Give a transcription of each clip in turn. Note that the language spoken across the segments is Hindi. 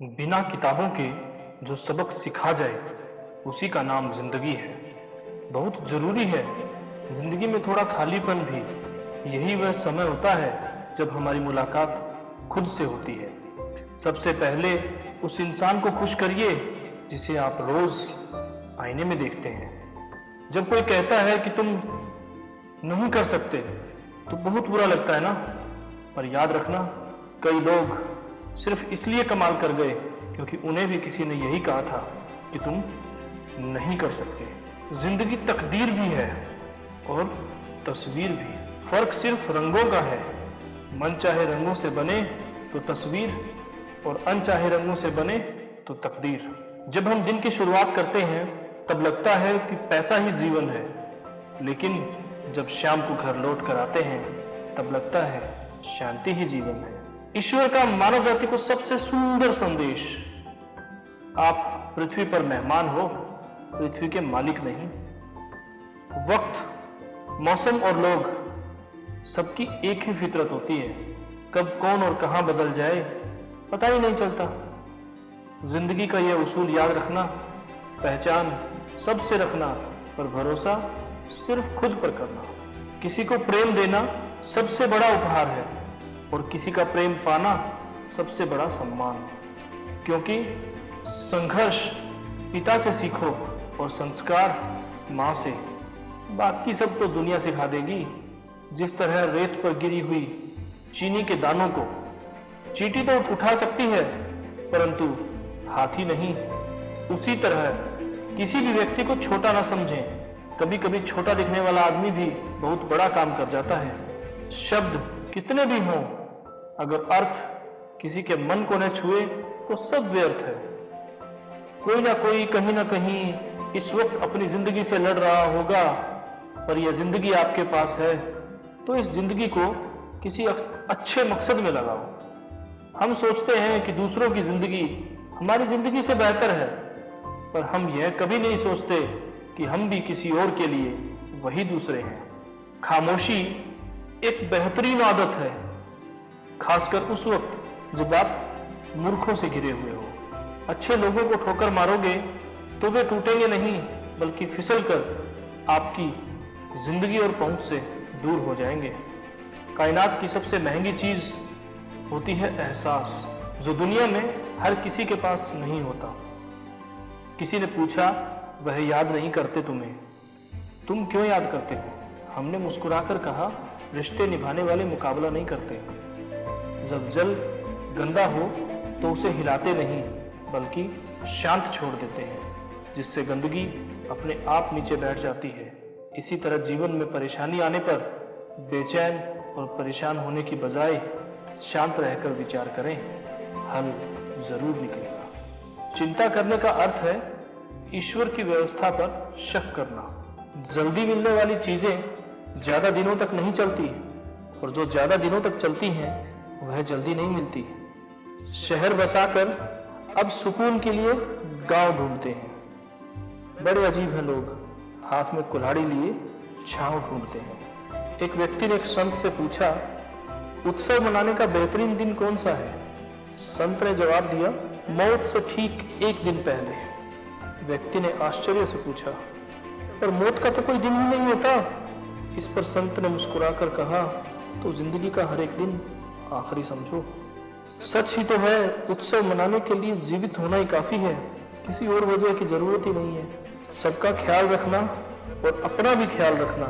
बिना किताबों के जो सबक सिखा जाए उसी का नाम जिंदगी है। बहुत जरूरी है जिंदगी में थोड़ा खालीपन भी। यही वह समय होता है जब हमारी मुलाकात खुद से होती है। सबसे पहले उस इंसान को खुश करिए जिसे आप रोज आईने में देखते हैं। जब कोई कहता है कि तुम नहीं कर सकते तो बहुत बुरा लगता है ना। पर याद रखना, कई लोग सिर्फ इसलिए कमाल कर गए क्योंकि उन्हें भी किसी ने यही कहा था कि तुम नहीं कर सकते। जिंदगी तकदीर भी है और तस्वीर भी। फर्क सिर्फ रंगों का है। मन चाहे रंगों से बने तो तस्वीर, और अनचाहे रंगों से बने तो तकदीर। जब हम दिन की शुरुआत करते हैं तब लगता है कि पैसा ही जीवन है, लेकिन जब शाम को घर लौट कर आते हैं तब लगता है शांति ही जीवन है। ईश्वर का मानव जाति को सबसे सुंदर संदेश, आप पृथ्वी पर मेहमान हो, पृथ्वी के मालिक नहीं। वक्त, मौसम और लोग, सबकी एक ही फितरत होती है। कब कौन और कहां बदल जाए पता ही नहीं चलता। जिंदगी का यह उसूल याद रखना, पहचान सबसे रखना पर भरोसा सिर्फ खुद पर करना। किसी को प्रेम देना सबसे बड़ा उपहार है और किसी का प्रेम पाना सबसे बड़ा सम्मान। क्योंकि संघर्ष पिता से सीखो और संस्कार माँ से। बाकी सब तो दुनिया सिखा देगी। जिस तरह रेत पर गिरी हुई चीनी के दानों को चींटी तो उठा सकती है परंतु हाथी नहीं, उसी तरह किसी भी व्यक्ति को छोटा ना समझें। कभी कभी छोटा दिखने वाला आदमी भी बहुत बड़ा काम कर जाता है। शब्द कितने भी हों, अगर अर्थ किसी के मन को न छुए तो सब व्यर्थ है। कोई ना कोई कहीं ना कहीं इस वक्त अपनी जिंदगी से लड़ रहा होगा, पर यह जिंदगी आपके पास है तो इस जिंदगी को किसी अच्छे मकसद में लगाओ। हम सोचते हैं कि दूसरों की जिंदगी हमारी जिंदगी से बेहतर है, पर हम यह कभी नहीं सोचते कि हम भी किसी और के लिए वही दूसरे हैं। खामोशी एक बेहतरीन आदत है, खासकर उस वक्त जब आप मूर्खों से घिरे हुए हो। अच्छे लोगों को ठोकर मारोगे तो वे टूटेंगे नहीं, बल्कि फिसलकर आपकी जिंदगी और पहुंच से दूर हो जाएंगे। कायनात की सबसे महंगी चीज होती है एहसास, जो दुनिया में हर किसी के पास नहीं होता। किसी ने पूछा, वह याद नहीं करते तुम्हें, तुम क्यों याद करते हो? हमने मुस्कुराकर कहा, रिश्ते निभाने वाले मुकाबला नहीं करते। जब जल गंदा हो तो उसे हिलाते नहीं बल्कि शांत छोड़ देते हैं, जिससे गंदगी अपने आप नीचे बैठ जाती है। इसी तरह जीवन में परेशानी आने पर बेचैन और परेशान होने की बजाय शांत रहकर विचार करें, हल जरूर निकलेगा। चिंता करने का अर्थ है ईश्वर की व्यवस्था पर शक करना। जल्दी मिलने वाली चीजें ज्यादा दिनों तक नहीं चलती, और जो ज्यादा दिनों तक चलती हैं वह जल्दी नहीं मिलती। शहर बसाकर अब सुकून के लिए गांव ढूंढते हैं। बड़े अजीब हैं लोग, हाथ में कुल्हाड़ी लिए छांव ढूंढते हैं। एक व्यक्ति ने एक संत से पूछा, उत्सव मनाने का बेहतरीन दिन कौन सा है? संत ने जवाब दिया, मौत से ठीक एक दिन पहले। व्यक्ति ने आश्चर्य से पूछा, पर मौत का तो कोई दिन ही नहीं होता। इस पर संत ने मुस्कुराकर कहा, तो जिंदगी का हर एक दिन आखिरी समझो। सच ही तो है, उत्सव मनाने के लिए जीवित होना ही काफी है, किसी और वजह की जरूरत ही नहीं है। सबका ख्याल रखना और अपना भी ख्याल रखना,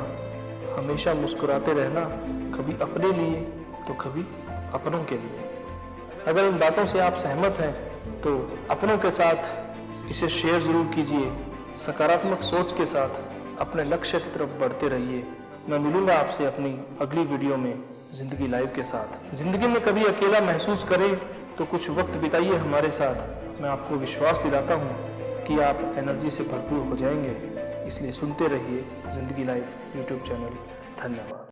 हमेशा मुस्कुराते रहना, कभी अपने लिए तो कभी अपनों के लिए। अगर इन बातों से आप सहमत हैं तो अपनों के साथ इसे शेयर जरूर कीजिए। सकारात्मक सोच के साथ अपने लक्ष्य की तरफ बढ़ते रहिए। मैं मिलूंगा आपसे अपनी अगली वीडियो में जिंदगी लाइव के साथ। जिंदगी में कभी अकेला महसूस करें तो कुछ वक्त बिताइए हमारे साथ। मैं आपको विश्वास दिलाता हूँ कि आप एनर्जी से भरपूर हो जाएंगे। इसलिए सुनते रहिए जिंदगी लाइव यूट्यूब चैनल। धन्यवाद।